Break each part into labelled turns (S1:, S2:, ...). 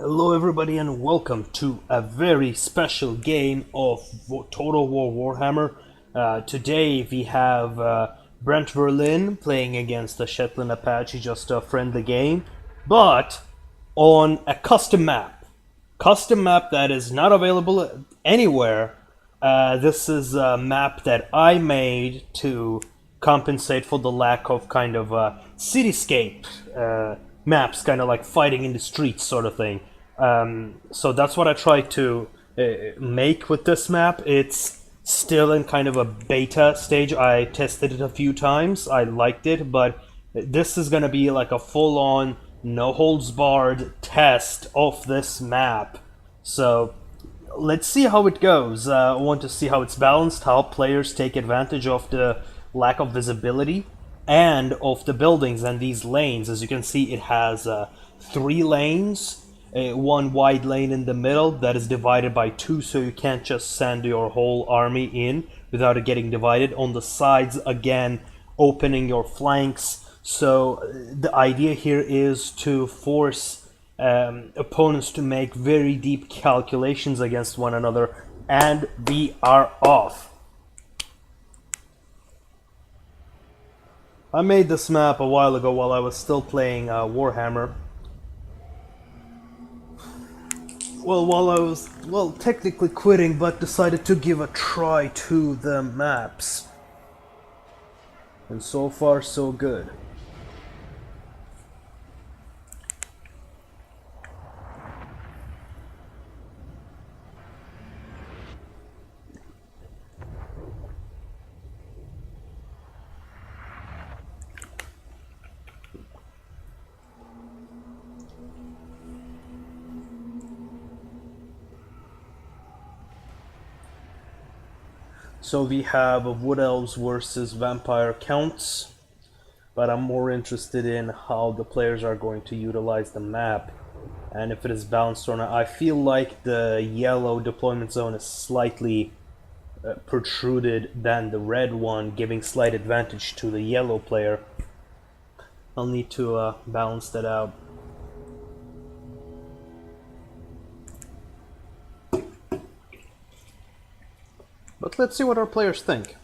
S1: Hello everybody and welcome to a very special game of Total War Warhammer. Today we have Brent Verlin playing against the Shetlandapache, just a friendly game, but on a custom map. Custom map that is not available anywhere. This is a map that I made to compensate for the lack of kind of cityscape maps, kind of like fighting in the streets sort of thing. So that's what I tried to make with this map. It's still in kind of a beta stage. I tested it a few times. I liked it, but this is gonna be like a full-on, no holds barred test of this map. So let's see how it goes. I want to see how it's balanced, how players take advantage of the lack of visibility and of the buildings and these lanes. As you can see, it has 3 lanes, one wide lane in the middle that is divided by 2, so you can't just send your whole army in without it getting divided. On the sides, again, opening your flanks. So the idea here is to force opponents to make very deep calculations against one another, and we are off. I made this map a while ago while I was still playing Warhammer. Well, while I was, technically quitting, but decided to give a try to the maps. And so far, so good. So we have Wood Elves versus Vampire Counts, but I'm more interested in how the players are going to utilize the map and if it is balanced or not. I feel like the yellow deployment zone is slightly protruded than the red one, giving slight advantage to the yellow player. I'll need to balance that out. But let's see what our players think.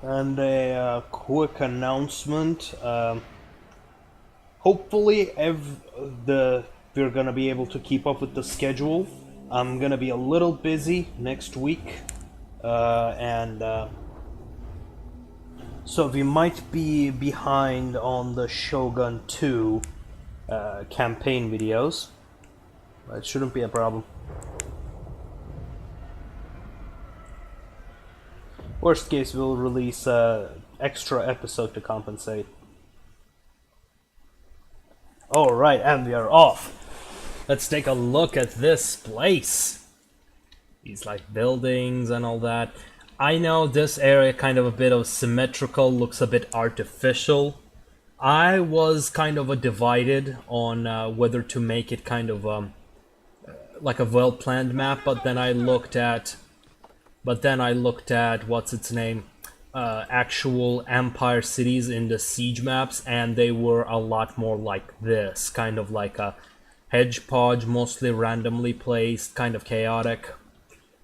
S1: And a quick announcement. Hopefully, we're gonna be able to keep up with the schedule. I'm gonna be a little busy next week, so we might be behind on the Shogun 2 campaign videos. It shouldn't be a problem. Worst case, we'll release an extra episode to compensate. Alright, and we are off. Let's take a look at this place. These like buildings and all that. I know this area kind of a bit of symmetrical, looks a bit artificial. I was kind of divided on whether to make it kind of like a well-planned map, but then I looked at what's its name, actual Empire cities in the siege maps, and they were a lot more like this, kind of like a hodgepodge, mostly randomly placed, kind of chaotic.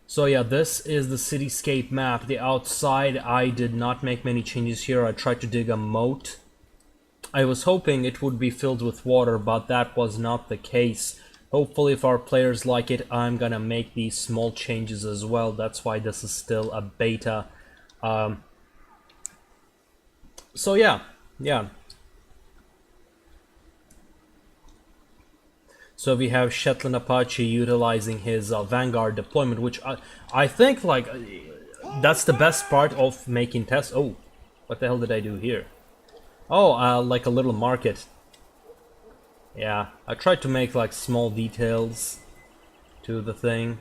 S1: So yeah, this is the cityscape map. The outside, I did not make many changes here. I tried to dig a moat. I was hoping it would be filled with water, but that was not the case. Hopefully, if our players like it, I'm gonna make these small changes as well. That's why this is still a beta. So yeah. So we have Shetlandapache utilizing his Vanguard deployment, which I think like that's the best part of making tests. Oh, what the hell did I do here? Oh, like a little market. Yeah, I tried to make like small details to the thing.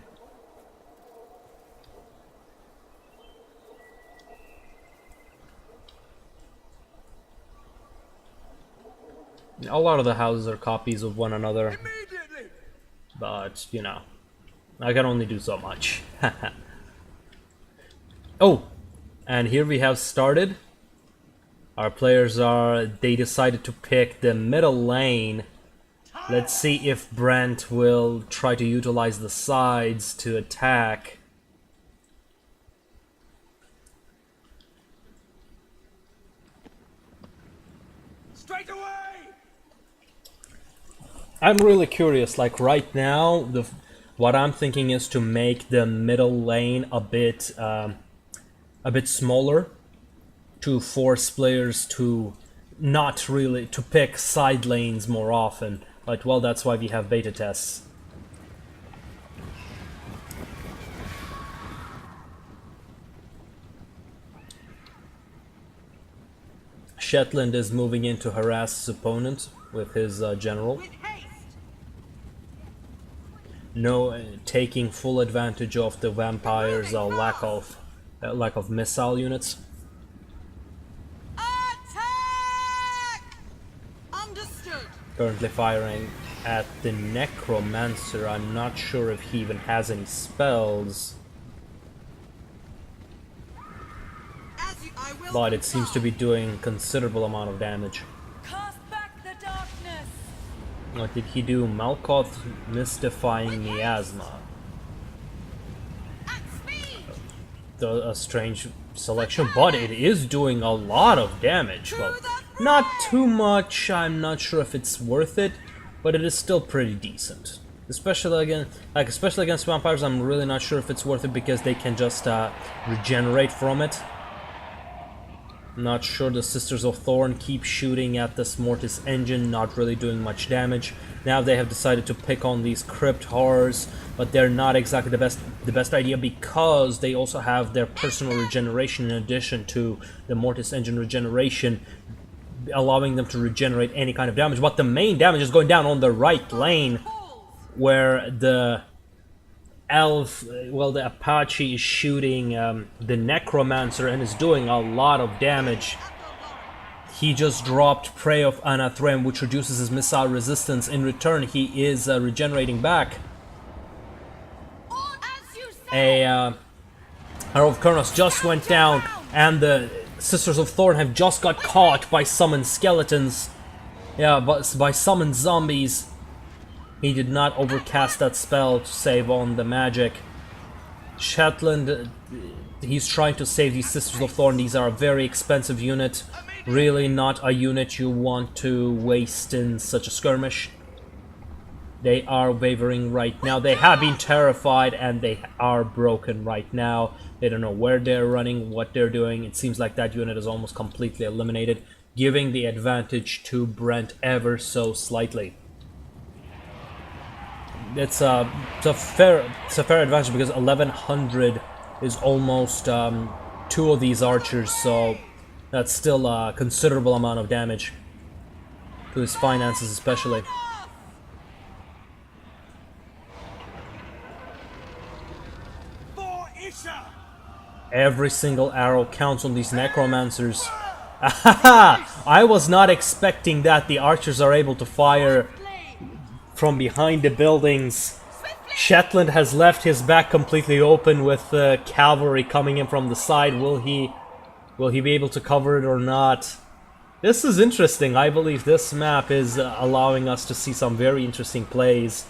S1: A lot of the houses are copies of one another. But, you know, I can only do so much. Oh, and here we have started. Our players they decided to pick the middle lane. Let's see if Brent will try to utilize the sides to attack.
S2: Straight away!
S1: I'm really curious, like right now, what I'm thinking is to make the middle lane a bit smaller, to force players to not really to pick side lanes more often. Like, well, that's why we have beta tests. Shetland is moving in to harass his opponent with his general. No, taking full advantage of the vampires' lack of missile units.
S2: Attack! Understood.
S1: Currently firing at the necromancer. I'm not sure if he even has any spells, but it seems to be doing considerable amount of damage.
S2: Cast back the darkness.
S1: What did he do? Malkoth mystifying miasma.
S2: At speed.
S1: A strange selection, but it is doing a lot of damage. Well, not too much. I'm not sure if it's worth it, but it is still pretty decent. Especially against vampires, I'm really not sure if it's worth it because they can just regenerate from it. Not sure. The Sisters of Thorn keep shooting at this Mortis engine, not really doing much damage. Now they have decided to pick on these crypt horrors, but they're not exactly the best idea because they also have their personal regeneration in addition to the Mortis engine regeneration, allowing them to regenerate any kind of damage. But the main damage is going down on the right lane, where the the Apache is shooting the Necromancer and is doing a lot of damage. He just dropped Prey of Anathrem, which reduces his missile resistance. In return, he is regenerating back. Arrow of Kurnos just went down, and the Sisters of Thorn have just got caught by summoned skeletons. Yeah, but by summoned zombies. He did not overcast that spell to save on the magic. Shetland, he's trying to save these Sisters of Thorn. These are a very expensive unit. Really not a unit you want to waste in such a skirmish. They are wavering right now. They have been terrified and they are broken right now. They don't know where they're running, what they're doing. It seems like that unit is almost completely eliminated, giving the advantage to Brent ever so slightly. It's a fair advantage because 1100 is almost 2 of these archers, so that's still a considerable amount of damage to his finances, especially. Every single arrow counts on these necromancers. Ahaha! I was not expecting that. The archers are able to fire from behind the buildings. Shetland has left his back completely open with cavalry coming in from the side. Will he be able to cover it or not? This is interesting. I believe this map is allowing us to see some very interesting plays.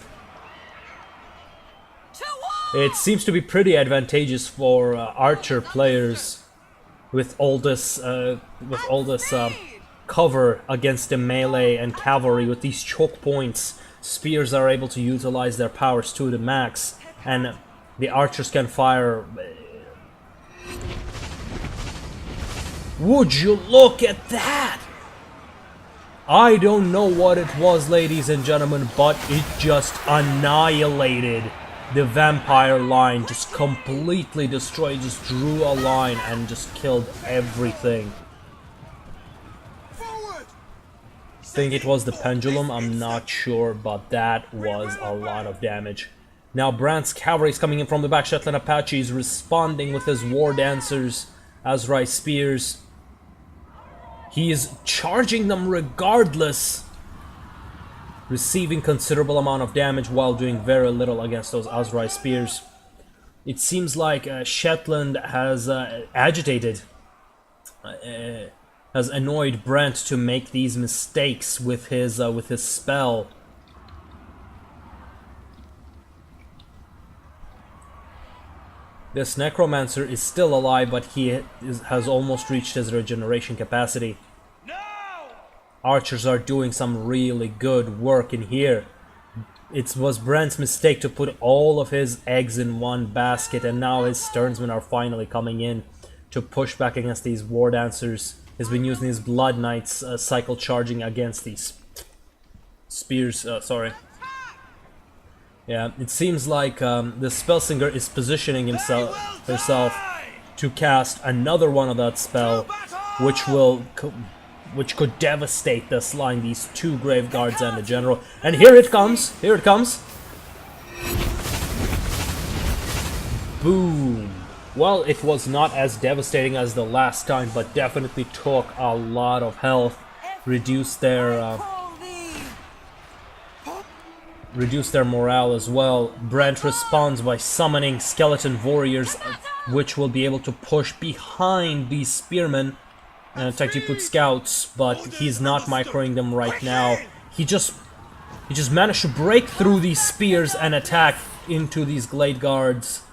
S1: It seems to be pretty advantageous for archer players with all this cover against the melee and cavalry with these choke points. Spears are able to utilize their powers to the max, and the archers can fire. Would you look at that? I don't know what it was, ladies and gentlemen, but it just annihilated the vampire line. Just completely destroyed, just drew a line and just killed everything. I think it was the pendulum, I'm not sure, but that was a lot of damage. Now Brant's cavalry is coming in from the back. Shetlandapache is responding with his war dancers, Azrai spears. He is charging them regardless, receiving considerable amount of damage while doing very little against those Azrai spears. It seems like Shetland has agitated, has annoyed Brent to make these mistakes with his spell. This necromancer is still alive, but he has almost reached his regeneration capacity.
S2: No!
S1: Archers are doing some really good work in here. It was Brent's mistake to put all of his eggs in one basket, and now his Sternsmen are finally coming in to push back against these war dancers. He's been using his blood knights, cycle charging against these spears. Sorry. Yeah, it seems like the Spellsinger is positioning herself to cast another one of that spell, which could devastate this line, these two grave guards and the general. And here it comes! Here it comes! Boom! Well, it was not as devastating as the last time, but definitely took a lot of health, reduced their morale as well. Brent responds by summoning skeleton warriors, which will be able to push behind these spearmen and technically put scouts, but he's not microing them right now. He just managed to break through these spears and attack into these glade guards.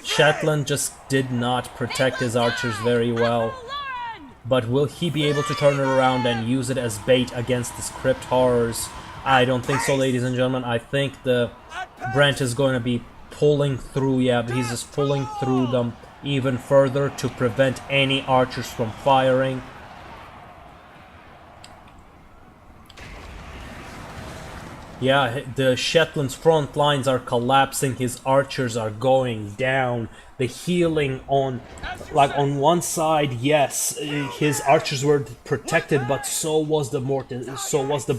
S1: Shetland just did not protect his archers very well. But will he be able to turn it around and use it as bait against the crypt horrors? I don't think so, ladies and gentlemen. I think the Brent is going to be pulling through, yeah, but he's just pulling through them even further to prevent any archers from firing. Yeah, the Shetland's front lines are collapsing, his archers are going down. The healing on one side, yes, his archers were protected, but so was the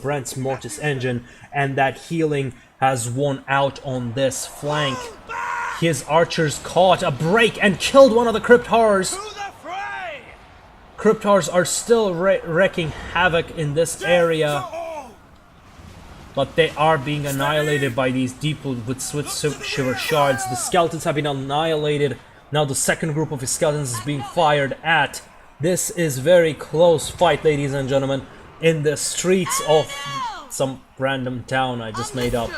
S1: Brent's Mortis engine, and that healing has won out on this flank. His archers caught a break and killed one of the crypt horrors. Crypt horrors are still wreaking havoc in this area, but they are being annihilated by these deep with shiver shards. The skeletons have been annihilated. Now the second group of his skeletons is being fired at. This is very close fight, ladies and gentlemen, in the streets of some random town I just made up.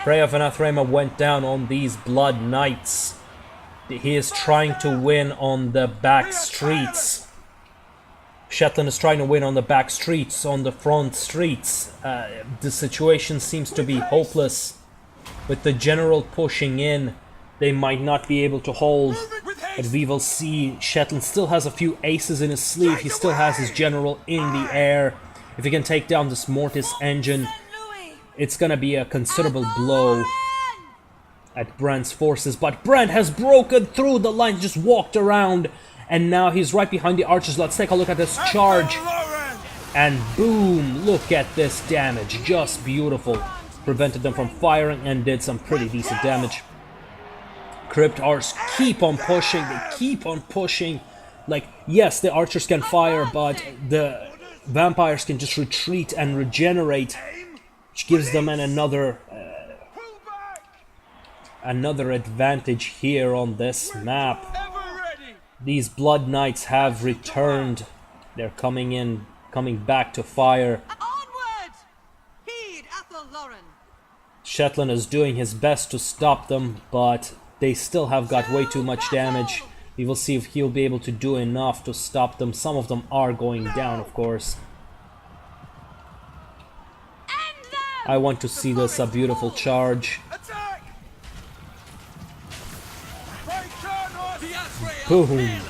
S1: Prey of Anathrema went down on these blood knights. He is trying to win on the back streets. Shetland is trying to win on the back streets, on the front streets. The situation seems to be hopeless. With the general pushing in, they might not be able to hold. But we will see. Shetland still has a few aces in his sleeve. He still has his general in the air. If he can take down this Mortis engine, it's gonna be a considerable blow at Brent's forces. But Brent has broken through the line, just walked around. And now he's right behind the archers. Let's take a look at this charge. And boom, look at this damage. Just beautiful. Prevented them from firing and did some pretty decent damage. Crypt Horrors keep on pushing. They keep on pushing. Like, yes, the archers can fire, but the vampires can just retreat and regenerate, which gives them another advantage here on this map. These Blood Knights have returned. They're coming back to fire.
S2: Onward! Heed Athelloren.
S1: Shetland is doing his best to stop them, but they still have got way too much damage. We will see if he'll be able to do enough to stop them. Some of them are going down, of course. I want to see this, a beautiful charge. Boom! These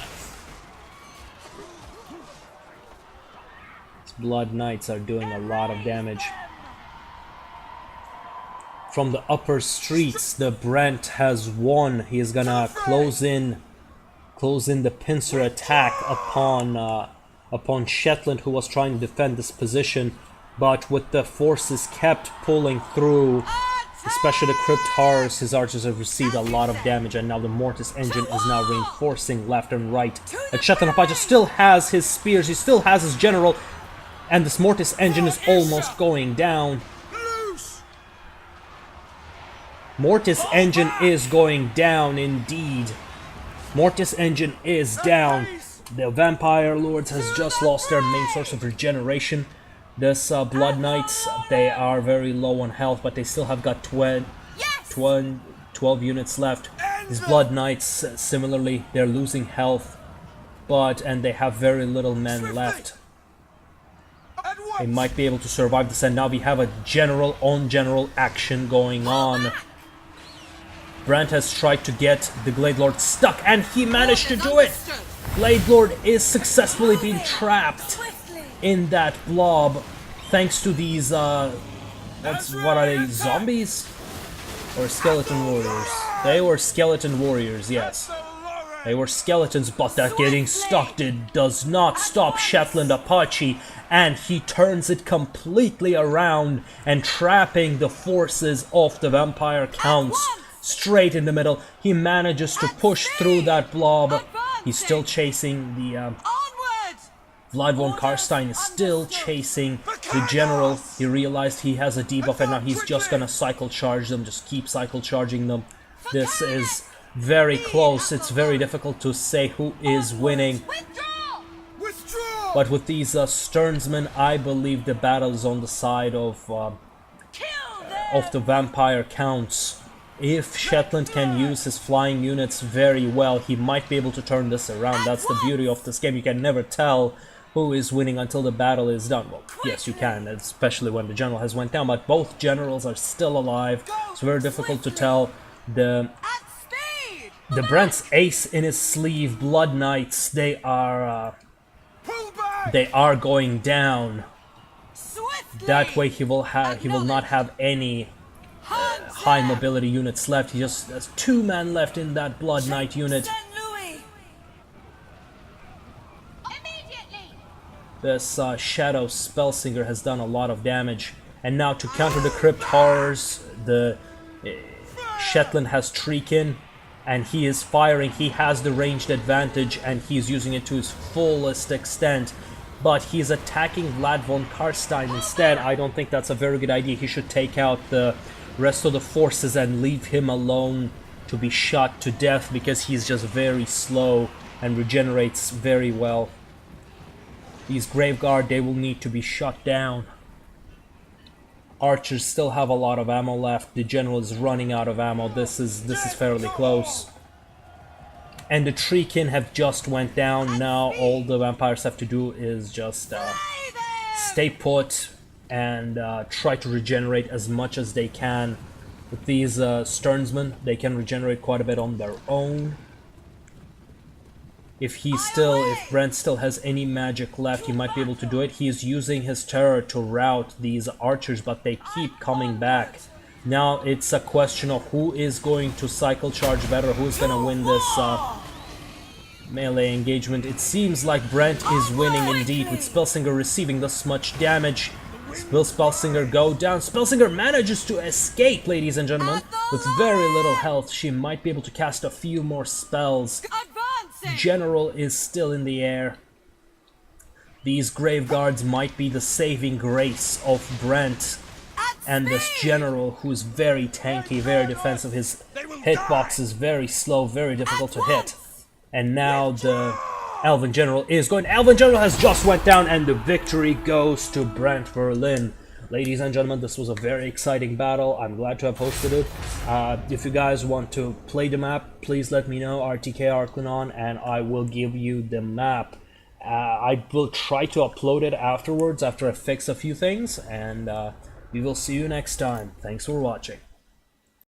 S1: Blood Knights are doing a lot of damage. From the upper streets, the Brent has won. He is gonna close in the pincer attack upon Shetland, who was trying to defend this position. But with the forces kept pulling through, especially the Crypt Horrors, his archers have received a lot of damage, and now the Mortis engine is now reinforcing left and right. And Shetlandapache still has his spears, he still has his general, and this Mortis engine is almost going down. Mortis engine is going down indeed. Mortis engine is down. The Vampire Lords has just lost their main source of regeneration. This Blood Knights, they are very low on health, but they still have got 12 units left. These Blood Knights, similarly, they're losing health, and they have very little men left. They might be able to survive this, and now we have a general action going on. Brent has tried to get the Glade Lord stuck, and he managed to do it! Glade Lord is successfully being trapped in that blob, thanks to these, what are they, zombies? Or skeleton warriors? They were skeleton warriors, yes. They were skeletons, but that getting stuck does not stop Shetlandapache, and he turns it completely around and trapping the forces of the Vampire Counts straight in the middle. He manages to push through that blob. He's still chasing the Vlad von Karstein is still chasing the general. He realized he has a debuff and now he's just gonna cycle charge them, just keep cycle charging them. This is very close. It's very difficult to say who is winning. But with these Sternsmen, I believe the battle is on the side of the Vampire Counts. If Shetland can use his flying units very well, he might be able to turn this around. That's the beauty of this game. You can never tell who is winning until the battle is done. Well, yes, you can, especially when the general has went down, but both generals are still alive. It's very difficult to tell. The Brent's ace in his sleeve, Blood Knights, they are going down. That way he will not have any high mobility units left. He just has 2 men left in that Blood Knight unit. This Shadow Spellsinger has done a lot of damage. And now to counter the Crypt Horrors, the Shetland has Treekin, and he is firing. He has the ranged advantage, and he's using it to his fullest extent. But he's attacking Vlad von Karstein instead. I don't think that's a very good idea. He should take out the rest of the forces and leave him alone to be shot to death, because he's just very slow and regenerates very well. These Graveguard, they will need to be shut down. Archers still have a lot of ammo left. The general is running out of ammo. This is fairly close. And the Treekin have just went down. Now all the vampires have to do is just stay put and try to regenerate as much as they can. With these Sternsmen, they can regenerate quite a bit on their own. If Brent still has any magic left, he might be able to do it. He is using his terror to rout these archers, but they keep coming back. Now it's a question of who is going to cycle charge better, who is going to win this melee engagement. It seems like Brent is winning indeed, with Spellsinger receiving this much damage. Will Spellsinger go down? Spellsinger manages to escape, ladies and gentlemen. With very little health, she might be able to cast a few more spells. General is still in the air. These Graveguards might be the saving grace of Brent and this general, who's very tanky, very defensive. His hitbox is very slow, very difficult to hit. And now the Elven General is going. Elven General has just went down, and the victory goes to Brent Verlin. Ladies and gentlemen, this was a very exciting battle. I'm glad to have hosted it. If you guys want to play the map, please let me know, RTK Arklanon, and I will give you the map. I will try to upload it afterwards, after I fix a few things, and we will see you next time. Thanks for watching.